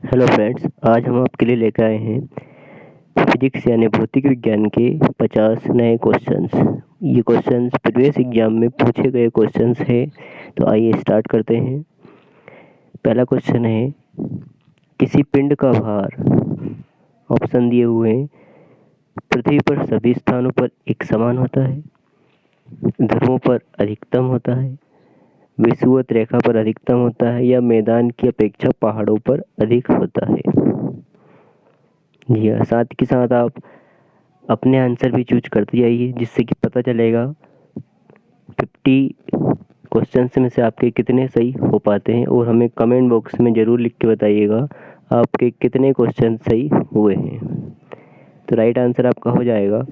Hello friends, आज हम आपके लिए लेकर आए हैं फिजिक्स यानी भौतिक विज्ञान के 50 नए क्वेश्चंस। ये क्वेश्चंस प्रीवियस एग्जाम में पूछे गए क्वेश्चंस हैं। तो आइए स्टार्ट करते हैं। पहला क्वेश्चन है, किसी पिंड का भार, ऑप्शन दिए हुए हैं, पृथ्वी पर सभी स्थानों पर एक समान होता है, ध्रुवों पर अधिकतम होता है, विषुवत रेखा पर अधिकतम होता है, या मैदान की अपेक्षा पहाड़ों पर अधिक होता है। जी हाँ, साथ के साथ आप अपने आंसर भी चूज करते जाइए, जिससे कि पता चलेगा 50 क्वेश्चंस में से आपके कितने सही हो पाते हैं। और हमें कमेंट बॉक्स में ज़रूर लिख के बताइएगा आपके कितने क्वेश्चन सही हुए हैं। तो राइट आंसर आपका हो जाएगा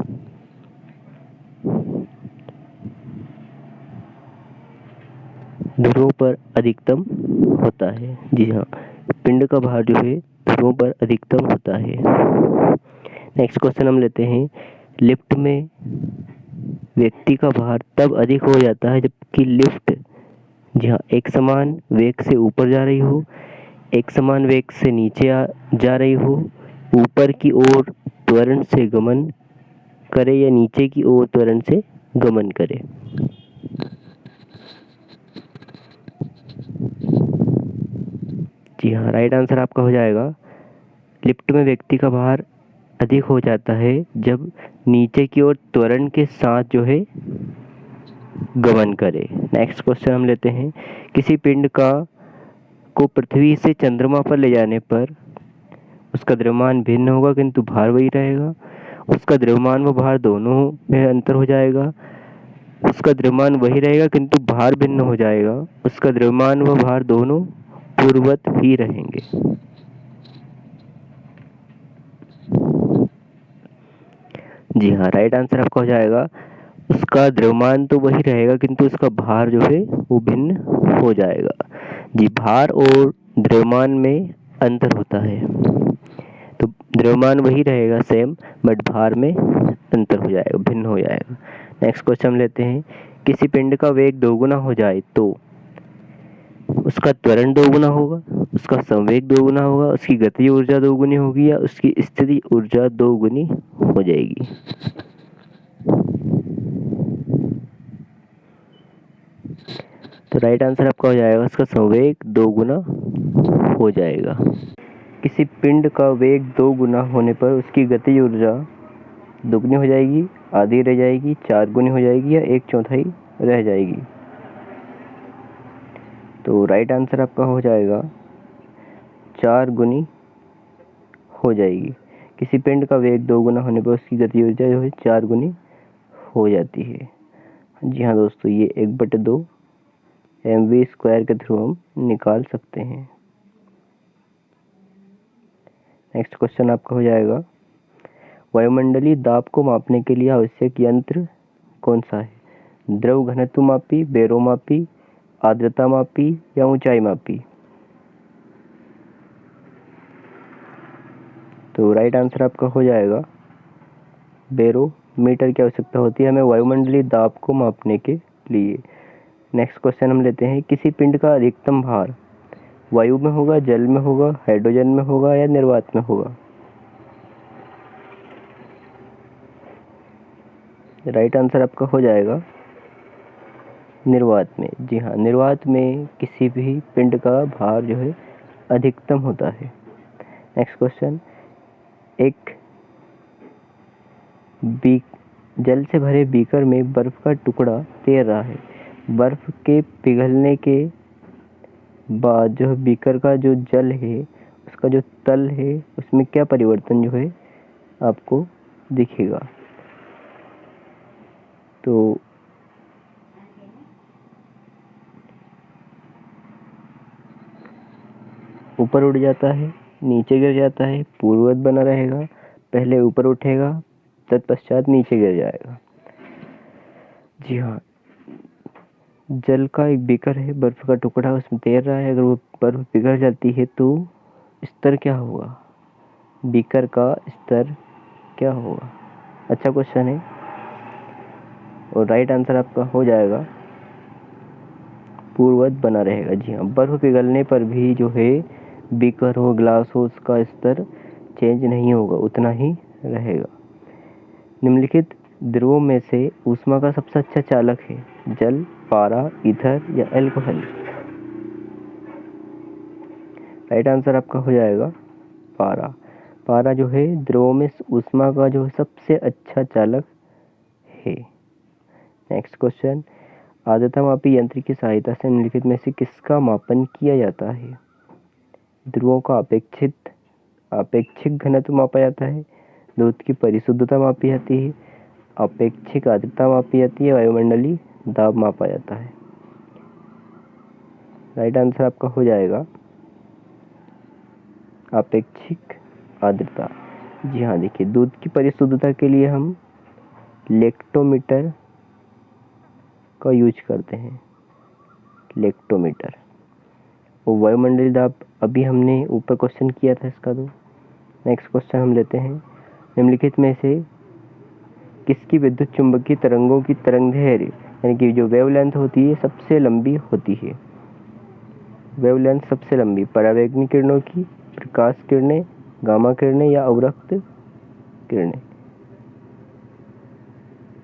ध्रुवों पर अधिकतम होता है। जी हाँ, पिंड का भार जो है ध्रुवों पर अधिकतम होता है। नेक्स्ट क्वेश्चन हम लेते हैं, लिफ्ट में व्यक्ति का भार तब अधिक हो जाता है जबकि लिफ्ट, जी हाँ, एक समान वेग से ऊपर जा रही हो, एक समान वेग से नीचे जा रही हो, ऊपर की ओर त्वरण से गमन करे या नीचे की ओर त्वरण से गमन करे। जी हाँ, राइट आंसर आपका हो जाएगा, लिफ्ट में व्यक्ति का भार अधिक हो जाता है जब नीचे की ओर त्वरण के साथ जो है गमन करे। नेक्स्ट क्वेश्चन हम लेते हैं, किसी पिंड को पृथ्वी से चंद्रमा पर ले जाने पर उसका द्रव्यमान भिन्न होगा किंतु भार वही रहेगा। उसका द्रव्यमान व भार दोनों में अंतर हो जाएगा। उसका द्रव्यमान वही रहेगा किंतु भार भिन्न हो जाएगा। उसका द्रव्यमान व भार दोनों पूर्ववत ही रहेंगे। जी हाँ, राइट आंसर आपका हो जाएगा, उसका द्रव्यमान तो वही रहेगा किंतु उसका भार जो है वो भिन्न हो जाएगा। जी, भार और द्रव्यमान में अंतर होता है, तो द्रव्यमान वही रहेगा सेम, बट भार में अंतर हो जाएगा, भिन्न हो जाएगा। नेक्स्ट क्वेश्चन हम लेते हैं, किसी पिंड का वेग दोगुना हो जाए तो उसका त्वरण दोगुना होगा, उसका संवेग दोगुना होगा, उसकी गति ऊर्जा दोगुनी होगी, या उसकी स्थिति ऊर्जा दोगुनी हो जाएगी। तो राइट आंसर आपका हो जाएगा, उसका संवेग दोगुना हो जाएगा। किसी पिंड का वेग दोगुना होने पर उसकी गति ऊर्जा दुगनी हो जाएगी, आधी रह जाएगी, 4 गुनी हो जाएगी, या 1/4 रह जाएगी। तो राइट आंसर आपका हो जाएगा 4 गुनी हो जाएगी। किसी पिंड का वेग दोगुना होने पर उसकी गति ऊर्जा जो है 4 गुनी हो जाती है। जी हाँ दोस्तों, ये 1/2 mv² के थ्रू हम निकाल सकते हैं। नेक्स्ट क्वेश्चन आपका हो जाएगा, वायुमंडलीय दाब को मापने के लिए आवश्यक यंत्र कौन सा है? द्रव घनत्व मापी, बेरोमापी, आर्द्रता मापी, या ऊंचाई मापी? तो राइट आंसर आपका हो जाएगा बेरोमीटर की आवश्यकता होती है हमें वायुमंडलीय दाब को मापने के लिए। नेक्स्ट क्वेश्चन हम लेते हैं, किसी पिंड का अधिकतम भार वायु में होगा, जल में होगा, हाइड्रोजन में होगा, या निर्वात में होगा? राइट आंसर आपका हो जाएगा निर्वात में। जी हाँ, निर्वात में किसी भी पिंड का भार जो है अधिकतम होता है। नेक्स्ट क्वेश्चन, एक जल से भरे बीकर में बर्फ का टुकड़ा तैर रहा है। बर्फ के पिघलने के बाद जो बीकर का जो जल है, उसका जो तल है, उसमें क्या परिवर्तन जो है आपको दिखेगा? तो ऊपर उड़ जाता है, नीचे गिर जाता है, पूर्ववत बना रहेगा, पहले ऊपर उठेगा तत्पश्चात नीचे गिर जाएगा। जी हाँ, जल का एक बीकर है, बर्फ का टुकड़ा उसमें तैर रहा है, अगर वो बर्फ पिघल जाती है तो स्तर क्या होगा? बीकर का स्तर क्या होगा? अच्छा क्वेश्चन है, और राइट आंसर आपका हो जाएगा पूर्ववत बना रहेगा। जी हाँ, बर्फ पिघलने पर भी जो है बीकर हो, ग्लास हो, उसका स्तर चेंज नहीं होगा, उतना ही रहेगा। निम्नलिखित द्रवों में से ऊष्मा का सबसे अच्छा चालक है? जल, पारा, ईथर या अल्कोहल? राइट आंसर आपका हो जाएगा पारा। पारा जो है द्रवों में ऊष्मा का जो है सबसे अच्छा चालक है। नेक्स्ट क्वेश्चन, आर्द्रता मापी यंत्र की सहायता से निम्नलिखित में से किसका मापन किया जाता है? ध्रुवों का अपेक्षिक घनत्व मापा जाता है, दूध की परिशुद्धता मापी जाती है, अपेक्षिक आर्द्रता मापी जाती है, वायुमंडलीय दाब मापा जाता है। राइट आंसर आपका हो जाएगा अपेक्षिक आर्द्रता। जी हाँ, देखिए दूध की परिशुद्धता के लिए हम लेक्टोमीटर का यूज करते हैं, लेक्टोमीटर। वो वायुमंडलीय दाब अभी हमने ऊपर क्वेश्चन किया था इसका। तो नेक्स्ट क्वेश्चन हम लेते हैं, निम्नलिखित में से किसकी विद्युत चुंबकीय तरंगों की तरंगदैर्घ्य यानी कि जो वेवलेंथ होती है सबसे लंबी होती है? वेवलेंथ सबसे लंबी परावैंगनी किरणों की, प्रकाश किरणें, गामा किरणें या अवरक्त किरणें?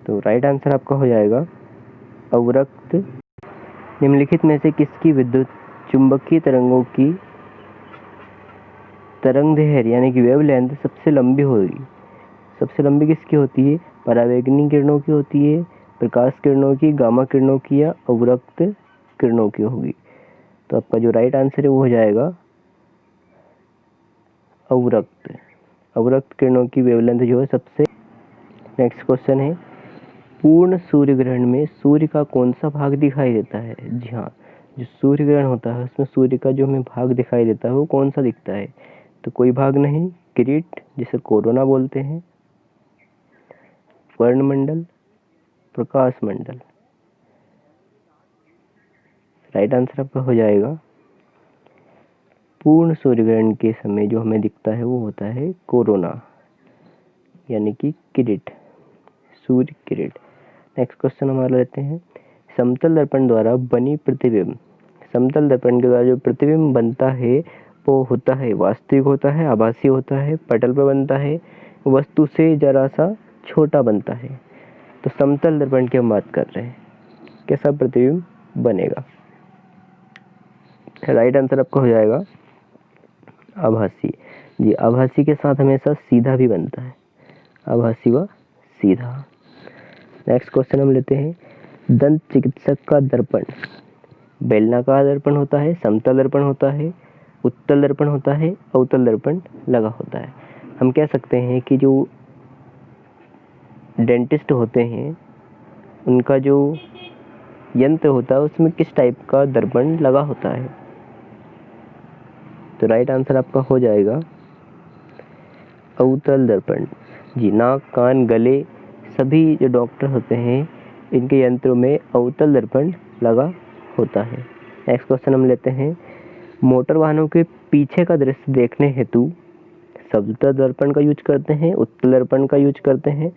तो राइट आंसर आपका हो जाएगा अवरक्त। निम्नलिखित में से किसकी विद्युत चुंबकीय तरंगों की तरंगदैर्घ्य यानी कि वेवलेंथ सबसे लंबी होगी? सबसे लंबी किसकी होती है? परावैंगनी किरणों की होती है, प्रकाश किरणों की, गामा किरणों की या अवरक्त किरणों की होगी? तो आपका जो राइट आंसर है वो हो जाएगा अवरक्त। अवरक्त किरणों की वेवलेंथ जो है सबसे। नेक्स्ट क्वेश्चन है, पूर्ण सूर्य ग्रहण में सूर्य का कौन सा भाग दिखाई देता है? जी हाँ, जो सूर्य ग्रहण होता है उसमें सूर्य का जो हमें भाग दिखाई देता है वो कौन सा दिखता है? तो कोई भाग नहीं, किरीट जिसे कोरोना बोलते हैं, वर्णमंडल, प्रकाश मंडल। राइट आंसर आपका हो जाएगा पूर्ण सूर्य ग्रहण के समय जो हमें दिखता है वो होता है कोरोना यानी कि किरीट, सूर्य किरीट। नेक्स्ट क्वेश्चन हमारा लेते हैं, समतल दर्पण द्वारा बनी प्रतिबिंब, समतल दर्पण के द्वारा जो प्रतिबिंब बनता है वो होता है वास्तविक होता है, आभासी होता है, पटल पर बनता है, वस्तु से जरा सा छोटा बनता है? तो समतल दर्पण की हम बात कर रहे हैं, कैसा प्रतिबिंब बनेगा? राइट आंसर आपका हो जाएगा आभासी। जी, आभासी के साथ हमेशा सीधा भी बनता है, आभासी व सीधा। नेक्स्ट क्वेश्चन हम लेते हैं, दंत चिकित्सक का दर्पण बेलनाकार दर्पण होता है, समतल दर्पण होता है, उत्तल दर्पण होता है, अवतल दर्पण लगा होता है? हम कह सकते हैं कि जो डेंटिस्ट होते हैं उनका जो यंत्र होता है उसमें किस टाइप का दर्पण लगा होता है? तो राइट आंसर आपका हो जाएगा अवतल दर्पण। जी, नाक, कान, गले सभी जो डॉक्टर होते हैं इनके यंत्रों में अवतल दर्पण लगा होता है। नेक्स्ट क्वेश्चन हम लेते हैं, मोटर वाहनों के पीछे का दृश्य देखने हेतु समतल दर्पण का यूज करते हैं, उत्तल दर्पण का यूज करते हैं,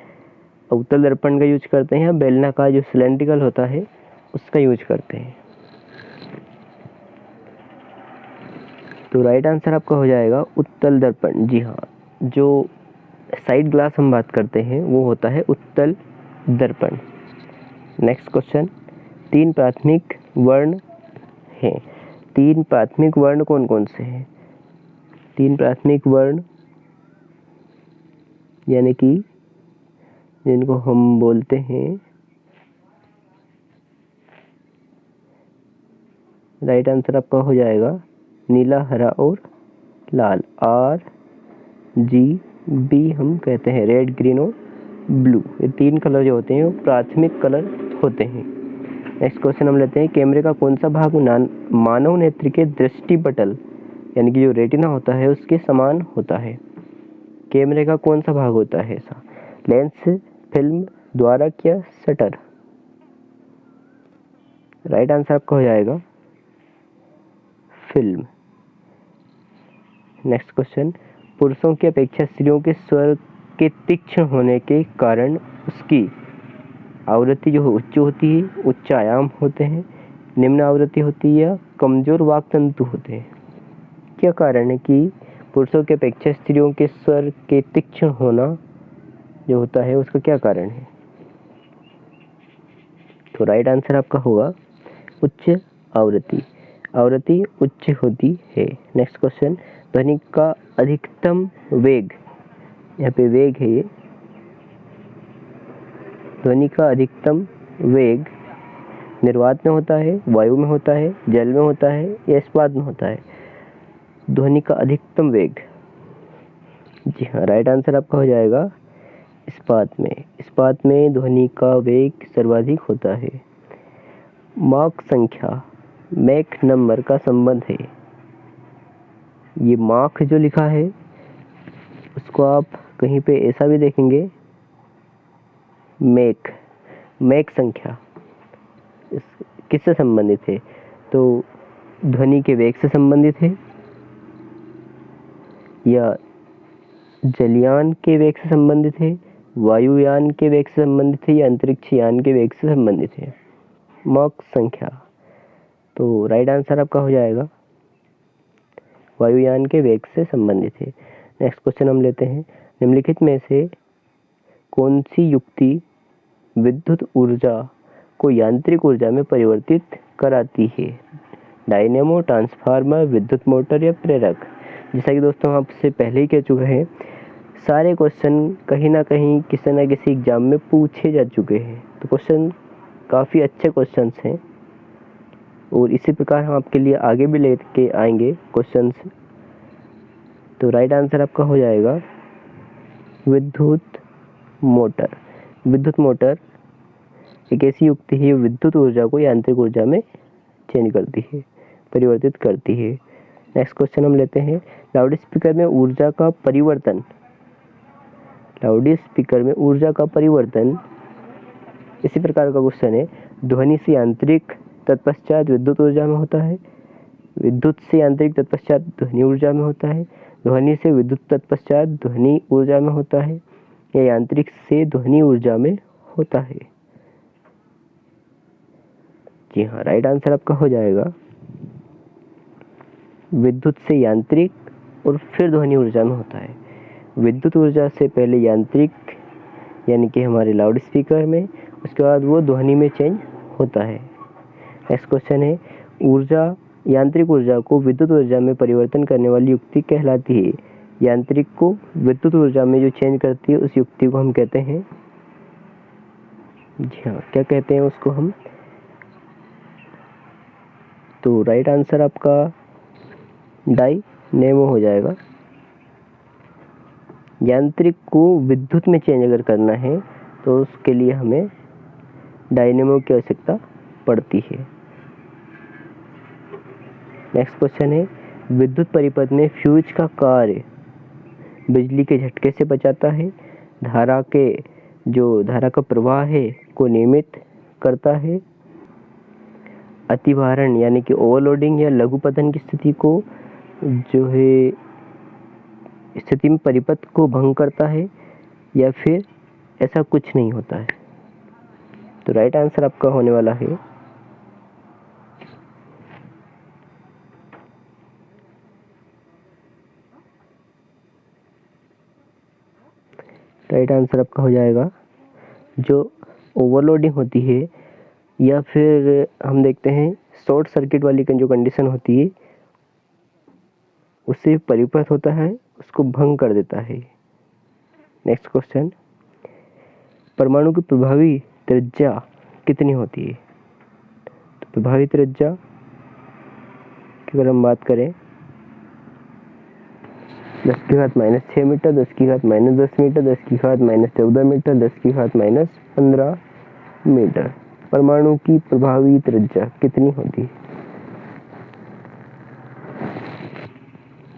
अवतल दर्पण का यूज करते हैं, बेलनाकार जो सिलेंड्रिकल होता है उसका यूज करते हैं? तो राइट आंसर आपका हो जाएगा उत्तल दर्पण। जी हाँ, जो साइड ग्लास हम बात करते हैं वो होता है उत्तल दर्पण। नेक्स्ट क्वेश्चन, तीन प्राथमिक वर्ण हैं, तीन प्राथमिक वर्ण कौन कौन से हैं? तीन प्राथमिक वर्ण यानी कि जिनको हम बोलते हैं, राइट आंसर आपका हो जाएगा नीला, हरा और लाल, RGB हम कहते हैं, रेड, ग्रीन और ब्लू। ये तीन कलर जो होते हैं वो प्राथमिक कलर होते हैं। नेक्स्ट क्वेश्चन हम लेते हैं, कैमरे का कौन सा भाग मानव नेत्र के दृष्टिपटल यानी कि जो रेटिना होता है उसके समान होता है? कैमरे का कौन सा भाग होता है ऐसा? लेंस, फिल्म, द्वारक या शटर? राइट आंसर आपका हो जाएगा फिल्म। नेक्स्ट क्वेश्चन, पुरुषों की अपेक्षा स्त्रियों के स्वर के तीक्ष्ण होने के कारण उसकी आवृत्ति जो उच्च होती है, उच्च आयाम होते हैं, निम्न आवृत्ति होती है या कमजोर वाक तंतु होते हैं? क्या कारण है कि पुरुषों की अपेक्षा स्त्रियों के स्वर के तीक्ष्ण होना जो होता है उसका क्या कारण है? तो राइट आंसर आपका होगा उच्च आवृत्ति। आवृत्ति उच्च होती है। नेक्स्ट क्वेश्चन, ध्वनि का अधिकतम वेग, यहाँ पे वेग है ये, ध्वनि का अधिकतम वेग निर्वात में होता है, वायु में होता है, जल में होता है या इस्पात में होता है? ध्वनि का अधिकतम वेग, जी हाँ, राइट आंसर आपका हो जाएगा इस्पात में। इस्पात में ध्वनि का वेग सर्वाधिक होता है। माक संख्या, मैक नंबर का संबंध है। ये माक जो लिखा है उसको आप कहीं पे ऐसा भी देखेंगे, मैक संख्या किससे संबंधित है? तो ध्वनि के वेग से संबंधित है, या जलयान के वेग से संबंधित है, वायुयान के वेग से संबंधित है, या अंतरिक्ष यान के वेग से संबंधित है? मॉक संख्या। तो राइट आंसर आपका हो जाएगा वायुयान के वेग से संबंधित है। नेक्स्ट क्वेश्चन हम लेते हैं, निम्नलिखित में से कौन सी युक्ति विद्युत ऊर्जा को यांत्रिक ऊर्जा में परिवर्तित कराती है? डायनेमो, ट्रांसफार्मर, विद्युत मोटर या प्रेरक? जैसा कि दोस्तों हम आपसे पहले ही कह चुके हैं, सारे क्वेश्चन कहीं ना कहीं किसी न किसी एग्जाम में पूछे जा चुके हैं। तो क्वेश्चन काफ़ी अच्छे क्वेश्चंस हैं और इसी प्रकार हम आपके लिए आगे भी लेके आएंगे क्वेश्चंस। तो राइट आंसर आपका हो जाएगा विद्युत मोटर। विद्युत मोटर एक ऐसी युक्ति है विद्युत ऊर्जा को यांत्रिक ऊर्जा में चेंज करती है, परिवर्तित करती है। नेक्स्ट क्वेश्चन हम लेते हैं, लाउड स्पीकर में ऊर्जा का परिवर्तन, लाउड स्पीकर में ऊर्जा का परिवर्तन इसी प्रकार का क्वेश्चन है, ध्वनि से यांत्रिक तत्पश्चात विद्युत ऊर्जा में होता है, विद्युत से यांत्रिक तत्पश्चात ध्वनि ऊर्जा में होता है, ध्वनि से विद्युत तत्पश्चात ध्वनि ऊर्जा में होता है, या यांत्रिक से ध्वनि ऊर्जा में होता है? जी हाँ, राइट आंसर आपका हो जाएगा विद्युत से यांत्रिक और फिर ध्वनि ऊर्जा में होता है। विद्युत ऊर्जा से पहले यांत्रिक यानी कि हमारे लाउड स्पीकर में, उसके बाद वो ध्वनि में चेंज होता है। नेक्स्ट क्वेश्चन है, ऊर्जा, यांत्रिक ऊर्जा को विद्युत ऊर्जा में परिवर्तन करने वाली युक्ति कहलाती है? यांत्रिक को विद्युत ऊर्जा में जो चेंज करती है उस युक्ति को हम कहते हैं, जी हाँ, क्या कहते हैं उसको हम? तो राइट आंसर आपका डायनेमो हो जाएगा। यांत्रिक को विद्युत में चेंज अगर करना है तो उसके लिए हमें डायनेमो की आवश्यकता पड़ती है। नेक्स्ट क्वेश्चन है, विद्युत परिपथ में फ्यूज का कार्य बिजली के झटके से बचाता है, धारा का प्रवाह है को नियमित करता है, अतिभारण यानी कि ओवरलोडिंग या लघुपतन की स्थिति को जो है स्थिति में परिपथ को भंग करता है, या फिर ऐसा कुछ नहीं होता है? तो राइट आंसर आपका होने वाला है राइट आंसर आपका हो जाएगा जो ओवरलोडिंग होती है, या फिर हम देखते हैं शॉर्ट सर्किट वाली जो कंडीशन होती है उससे परिपथ होता है उसको भंग कर देता है। नेक्स्ट क्वेश्चन, परमाणु की प्रभावी त्रिज्या कितनी होती है? तो प्रभावी त्रिज्या की अगर हम बात करें 10⁻⁻6 मीटर, 10⁻−10 मीटर, 10⁻−14 मीटर, 10⁻−15 मीटर। परमाणु की प्रभावी त्रिज्या कितनी होती है?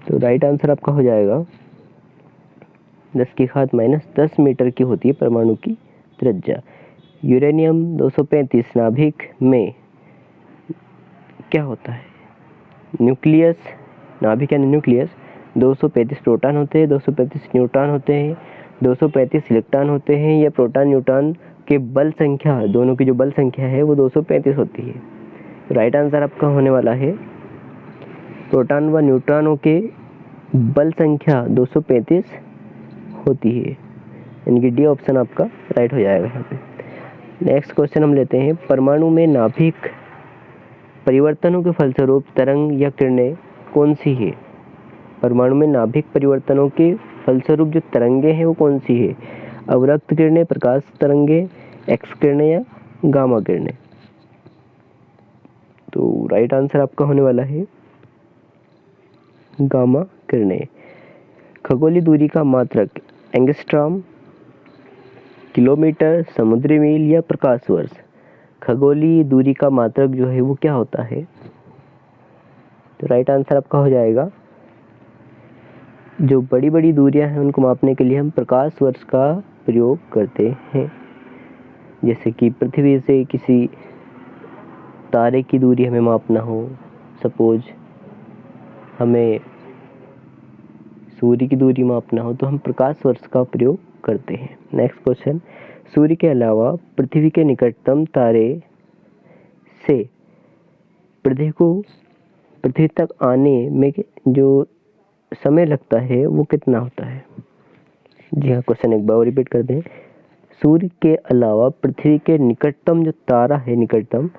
तो राइट आंसर आपका हो जाएगा 10⁻−10 मीटर की होती है परमाणु की त्रिज्या। यूरेनियम 235 नाभिक में क्या होता है? न्यूक्लियस, नाभिक यानी न्यूक्लियस, 235 प्रोटॉन होते हैं, 235 न्यूट्रॉन होते हैं, 235 इलेक्ट्रॉन होते हैं, या प्रोटॉन न्यूट्रॉन के बल संख्या, दोनों की जो बल संख्या है वो 235 होती है? राइट आंसर आपका होने वाला है प्रोटॉन व न्यूट्रॉनों के बल संख्या 235 होती है, यानी कि डी ऑप्शन आपका राइट हो जाएगा यहाँ पे। नेक्स्ट क्वेश्चन हम लेते हैं, परमाणु में नाभिक परिवर्तनों के फलस्वरूप तरंग या किरणें कौन सी है? परमाणु में नाभिक परिवर्तनों के फलस्वरूप जो तरंगे हैं वो कौन सी है? अवरक्त किरणें, प्रकाश तरंगे, एक्स किरणें या गामा किरणें? तो राइट आंसर आपका होने वाला है गामा किरणें। खगोलीय दूरी का मात्रक एंगस्ट्रॉम, किलोमीटर, समुद्री मील या प्रकाश वर्ष? खगोलीय दूरी का मात्रक जो है वो क्या होता है? तो राइट आंसर आपका हो जाएगा, जो बड़ी बड़ी दूरियां हैं उनको मापने के लिए हम प्रकाश वर्ष का प्रयोग करते हैं। जैसे कि पृथ्वी से किसी तारे की दूरी हमें मापना हो, सपोज हमें सूर्य की दूरी मापना हो, तो हम प्रकाश वर्ष का प्रयोग करते हैं। नेक्स्ट क्वेश्चन, सूर्य के अलावा पृथ्वी के निकटतम तारे से पृथ्वी तक आने में जो समय लगता है वो कितना होता है? जी हाँ, क्वेश्चन एक बार रिपीट कर दें। सूर्य के अलावा पृथ्वी के निकटतम जो तारा है, निकटतम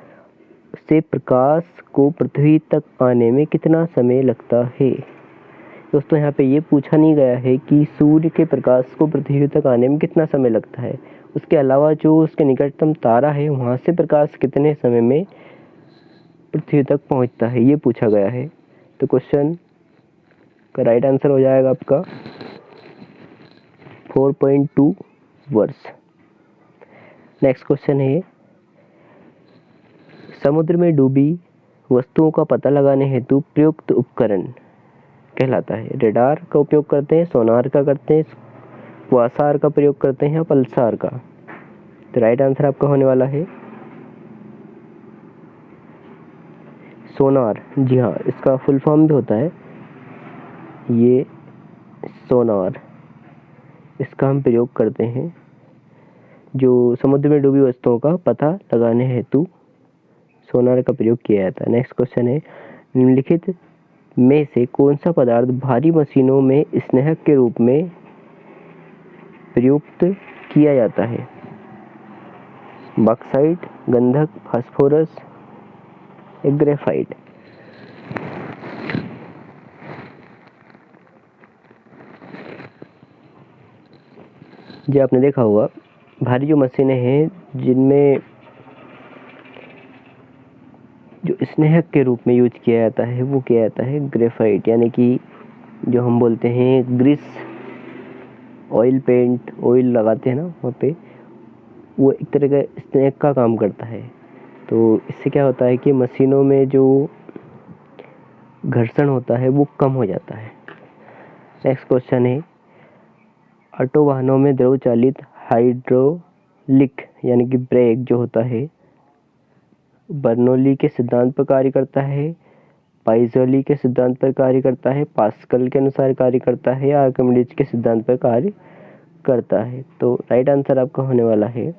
से प्रकाश को पृथ्वी तक आने में कितना समय लगता है? दोस्तों यहाँ पे ये पूछा नहीं गया है कि सूर्य के प्रकाश को पृथ्वी तक आने में कितना समय लगता है, उसके अलावा जो उसके निकटतम तारा है वहाँ से प्रकाश कितने समय में पृथ्वी तक पहुँचता है, ये पूछा गया है। तो क्वेश्चन का राइट आंसर हो जाएगा आपका 4.2 वर्ष। नेक्स्ट क्वेश्चन है, समुद्र में डूबी वस्तुओं का पता लगाने हेतु प्रयुक्त उपकरण कहलाता है? रेडार का उपयोग करते हैं, सोनार का करते हैं, क्वासार का प्रयोग करते हैं या पल्सार का? तो राइट आंसर आपका होने वाला है सोनार। जी हाँ, इसका फुल फॉर्म भी होता है ये सोनार। इसका हम प्रयोग करते हैं जो समुद्र में डूबी वस्तुओं का पता लगाने हेतु सोनार का प्रयोग किया जाता है। नेक्स्ट क्वेश्चन है, निम्नलिखित में से कौन सा पदार्थ भारी मशीनों में स्नेहक के रूप में प्रयुक्त किया जाता है? बॉक्साइट, गंधक, फास्फोरस, ग्रेफाइट? जो आपने देखा होगा, भारी जो मशीनें हैं जिनमें जो स्नेहक के रूप में यूज किया जाता है वो किया जाता है ग्रेफाइट, यानी कि जो हम बोलते हैं ग्रीस, ऑयल पेंट, ऑयल लगाते हैं ना वहाँ पे, वो एक तरह का स्नेहक का काम करता है। तो इससे क्या होता है कि मशीनों में जो घर्षण होता है वो कम हो जाता है। नेक्स्ट क्वेश्चन है, ऑटो वाहनों में द्रव चालित हाइड्रोलिक यानी कि ब्रेक जो होता है बर्नौली के सिद्धांत पर कार्य करता है, पाइजोली के सिद्धांत पर कार्य करता है, पास्कल के अनुसार कार्य करता है या आर्किमिडीज के सिद्धांत पर कार्य करता है? तो राइट आंसर आपका होने वाला है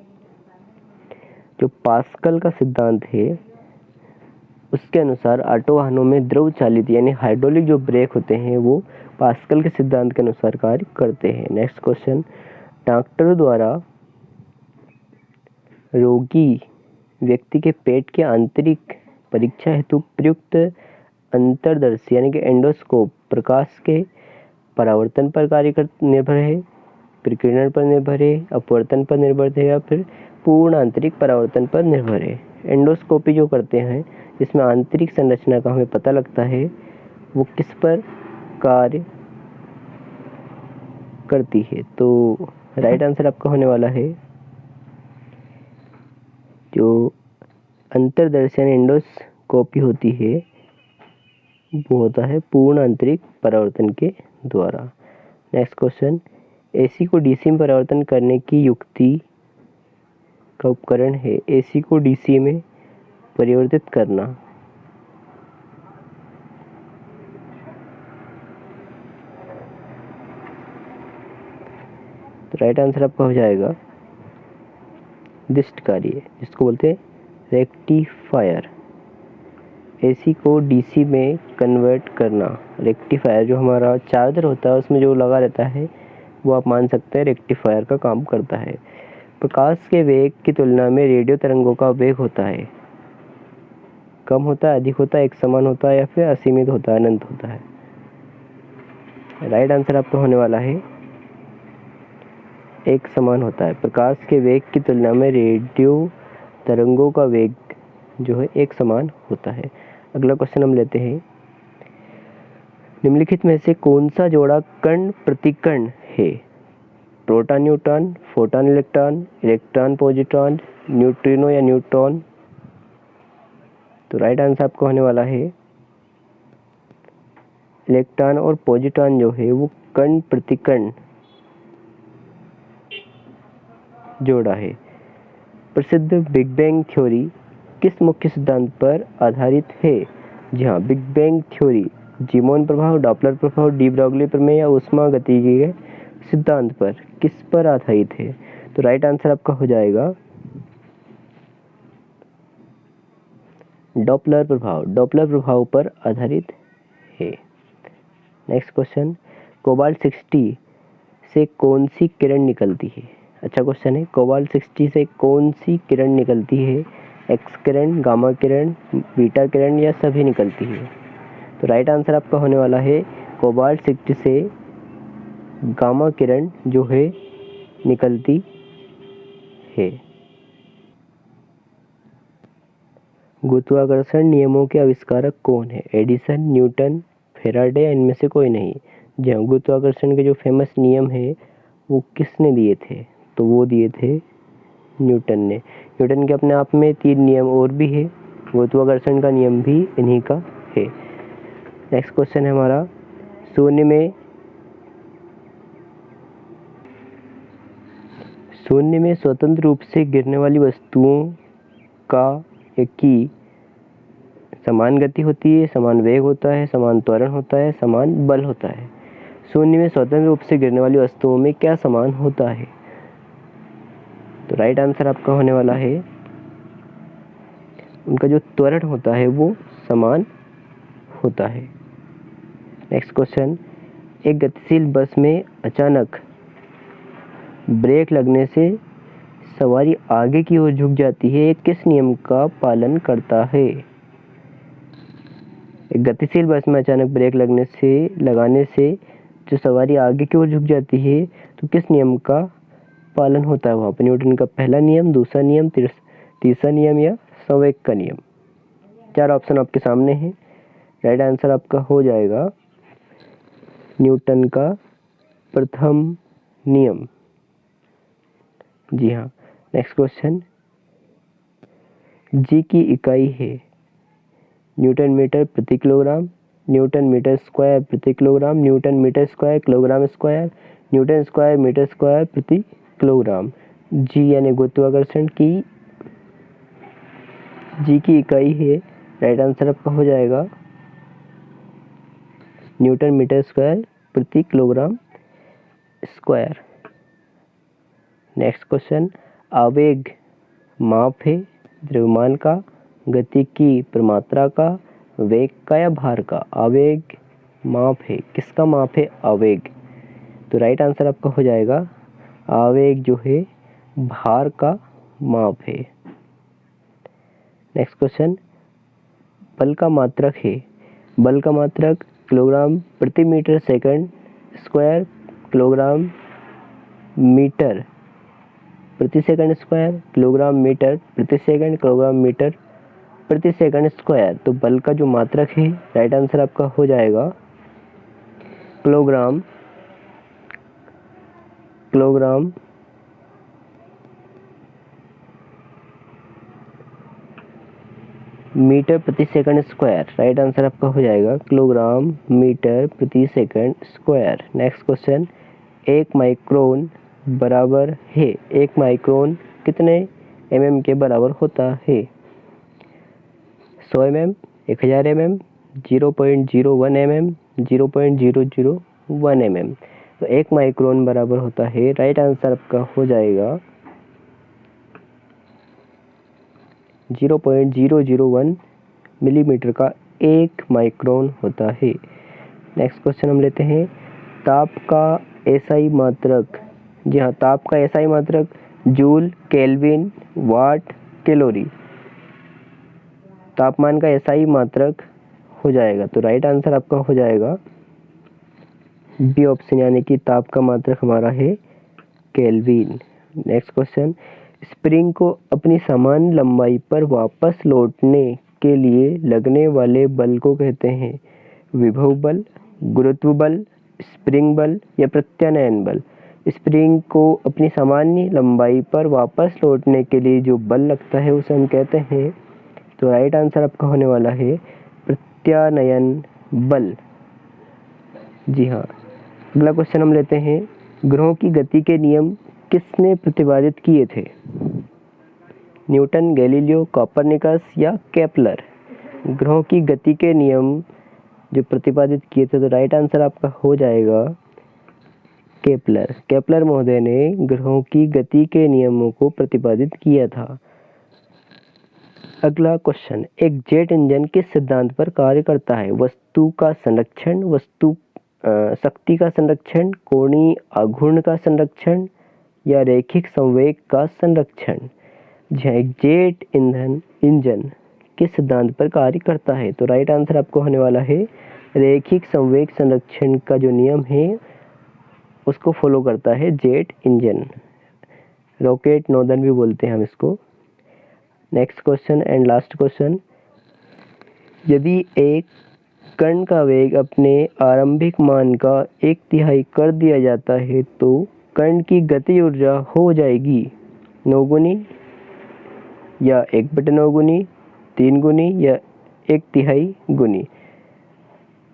जो पास्कल का सिद्धांत है उसके अनुसार ऑटो वाहनों में द्रव चालित यानी हाइड्रोलिक जो ब्रेक होते हैं वो पास्कल के सिद्धांत के अनुसार कार्य करते हैं। नेक्स्ट क्वेश्चन, डॉक्टर द्वारा रोगी व्यक्ति के पेट के आंतरिक परीक्षा हेतु प्रयुक्त अंतर्दर्शी यानी कि एंडोस्कोप प्रकाश के परावर्तन पर निर्भर है, विकिरण पर निर्भर है, अपवर्तन पर निर्भर है या फिर पूर्ण आंतरिक परावर्तन पर निर्भर है? एंडोस्कोपी जो करते हैं जिसमें आंतरिक संरचना का हमें पता लगता है वो किस पर कार्य करती है? तो राइट आंसर आपका होने वाला है जो अंतर्दर्शी एंडोस्कोपी होती है वो होता है पूर्ण आंतरिक परावर्तन के द्वारा। नेक्स्ट क्वेश्चन, एसी को डीसी में परिवर्तन करने की युक्ति का उपकरण है एसी को डीसी में परिवर्तित करना? तो राइट आंसर आपका हो जाएगा दिष्ट कार्य, जिसको बोलते हैं रेक्टिफायर। एसी को डीसी में कन्वर्ट करना। रेक्टिफायर जो हमारा चार्जर होता है उसमें जो लगा रहता है वो आप मान सकते हैं रेक्टिफायर का काम करता है। प्रकाश के वेग की तुलना में रेडियो तरंगों का वेग होता है, कम होता है, अधिक होता है, एक समान होता है या फिर असीमित होता है, अनंत होता है। राइट आंसर आपका होने वाला है एक समान होता है। प्रकाश के वेग की तुलना में रेडियो तरंगों का वेग जो है एक समान होता है। अगला क्वेश्चन हम लेते हैं, निम्नलिखित में से कौन सा जोड़ा कण प्रतिकण है? Proton neutron, photon electron, electron positron, neutrino या न्यूट्रॉन। तो राइट आंसर आपका होने वाला है इलेक्ट्रॉन और पॉजिट्रॉन जो है वो कण प्रतिकण जोड़ा है। प्रसिद्ध बिग बैंग थ्योरी किस मुख्य सिद्धांत पर आधारित है? जी हाँ, बिग बैंग थ्योरी जीमोन प्रभाव, डॉपलर प्रभाव, डी ब्रॉगली प्रमेय या ऊष्मा गतिकी के सिद्धांत पर किस पर आधारित है? तो राइट आंसर आपका हो जाएगा डॉपलर प्रभाव। डॉपलर प्रभाव पर आधारित है। नेक्स्ट क्वेश्चन, कोबाल्ट 60 से कौन सी किरण निकलती है? अच्छा क्वेश्चन है, कोबाल्ट 60 से कौन सी किरण निकलती है? एक्स किरण, गामा किरण, बीटा किरण या सभी निकलती है? तो राइट आंसर आपका होने वाला है कोबाल्ट 60 से गामा किरण जो है निकलती है। गुरुत्वाकर्षण नियमों के आविष्कारक कौन है? एडिसन, न्यूटन, फेराडे या इनमें से कोई नहीं? जी हाँ, गुरुत्वाकर्षण के जो फेमस नियम है वो किसने दिए थे? तो वो दिए थे न्यूटन ने। न्यूटन के अपने आप में 3 नियम और भी है, गुरुत्वाकर्षण का नियम भी इन्हीं का है। नेक्स्ट क्वेश्चन है हमारा, शून्य में स्वतंत्र रूप से गिरने वाली वस्तुओं की समान गति होती है, समान वेग होता है, समान त्वरण होता है, समान बल होता है। शून्य में स्वतंत्र रूप से गिरने वाली वस्तुओं में क्या समान होता है? तो राइट आंसर आपका होने वाला है उनका जो त्वरण होता है वो समान होता है। नेक्स्ट क्वेश्चन, एक गतिशील बस में अचानक ब्रेक लगने से सवारी आगे की ओर झुक जाती है, ये किस नियम का पालन करता है? एक गतिशील बस में अचानक ब्रेक लगाने से जो सवारी आगे की ओर झुक जाती है तो किस नियम का पालन होता है वहाँ पर? न्यूटन का पहला नियम, दूसरा नियम, तीसरा नियम या संवेग का नियम? 4 ऑप्शन आपके सामने हैं। राइट आंसर आपका हो जाएगा न्यूटन का प्रथम नियम। जी हाँ। नेक्स्ट क्वेश्चन, जी की इकाई है न्यूटन मीटर प्रति किलोग्राम, न्यूटन मीटर स्क्वायर प्रति kilogram, newton metre square kilogram square, newton square metre square प्रति किलोग्राम। जी यानी गुरुत्वाकर्षण की जी की इकाई है। राइट आंसर आपका हो जाएगा न्यूटन मीटर स्क्वायर प्रति किलोग्राम स्क्वायर। नेक्स्ट क्वेश्चन, आवेग माप है द्रव्यमान का, गति की प्रमात्रा का, वेग का या भार का? आवेग माप है, किसका माप है? आवेग। तो राइट आंसर आपका हो जाएगा आवेग जो है भार का माप है। नेक्स्ट क्वेश्चन, बल का मात्रक है, बल का मात्रक किलोग्राम प्रति metre second square, kilogram metre प्रति सेकंड स्क्वायर, किलोग्राम मीटर प्रति सेकंड, किलोग्राम मीटर प्रति सेकंड स्क्वायर। तो बल का जो मात्रक है राइट आंसर आपका हो जाएगा किलोग्राम मीटर प्रति सेकंड स्क्वायर। राइट आंसर आपका हो जाएगा किलोग्राम मीटर प्रति second square. Next question, 1 micron बराबर है, 1 माइक्रोन कितने mm के बराबर होता है? 100 mm, 1000 mm, 0.01 mm, 0.001 mm। तो 1 माइक्रोन बराबर होता है, राइट आंसर आपका हो जाएगा 0.001 मिलीमीटर का 1 माइक्रोन होता है। नेक्स्ट क्वेश्चन हम लेते हैं, ताप का एसआई मात्रक। जी हाँ, ताप का एसआई मात्रक जूल, केल्विन, वाट, कैलोरी। तापमान का एसआई मात्रक हो जाएगा, तो राइट आंसर आपका हो जाएगा बी ऑप्शन, यानी कि ताप का मात्रक हमारा है केल्विन। नेक्स्ट क्वेश्चन, स्प्रिंग को अपनी समान लंबाई पर वापस लौटने के लिए लगने वाले बल को कहते हैं विभव बल, गुरुत्व बल, स्प्रिंग बल या प्रत्यानयन बल। स्प्रिंग को अपनी सामान्य लंबाई पर वापस लौटने के लिए जो बल लगता है उसे हम कहते हैं, तो राइट आंसर आपका होने वाला है प्रत्यानयन बल। जी हाँ, अगला क्वेश्चन हम लेते हैं, ग्रहों की गति के नियम किसने प्रतिपादित किए थे? न्यूटन, गैलीलियो, कोपरनिकस या केपलर। ग्रहों की गति के नियम जो प्रतिपादित किए थे, तो राइट आंसर आपका हो जाएगा केपलर। केपलर महोदय ने ग्रहों की गति के नियमों को प्रतिपादित किया था। अगला क्वेश्चन, एक जेट इंजन किस सिद्धांत पर कार्य करता है? वस्तु का संरक्षण, शक्ति का संरक्षण, कोणीय आघूर्ण का संरक्षण या रैखिक संवेग का संरक्षण। जी, एक जेट इंजन किस सिद्धांत पर कार्य करता है? तो राइट आंसर आपको होने वाला है रैखिक संवेग संरक्षण का जो नियम है उसको फॉलो करता है जेट इंजन। रॉकेट नोजल भी बोलते हैं हम इसको। Next question and last question, यदि एक कण का वेग अपने आरंभिक मान का 1/3 कर दिया जाता है तो कण की गति ऊर्जा हो जाएगी 9 गुनी या 1/9 गुनी, 3 गुनी या 1/3 गुनी।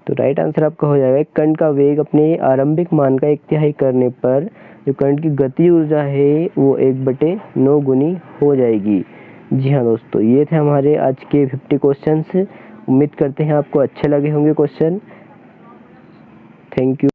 तो राइट आंसर आपका हो जाएगा, कण का वेग अपने आरंभिक मान का 1/3 करने पर जो कण की गति ऊर्जा है वो 1/9 गुनी हो जाएगी। जी हाँ दोस्तों, ये थे हमारे आज के 50 क्वेश्चंस। उम्मीद करते हैं आपको अच्छे लगे होंगे क्वेश्चन। Thank you.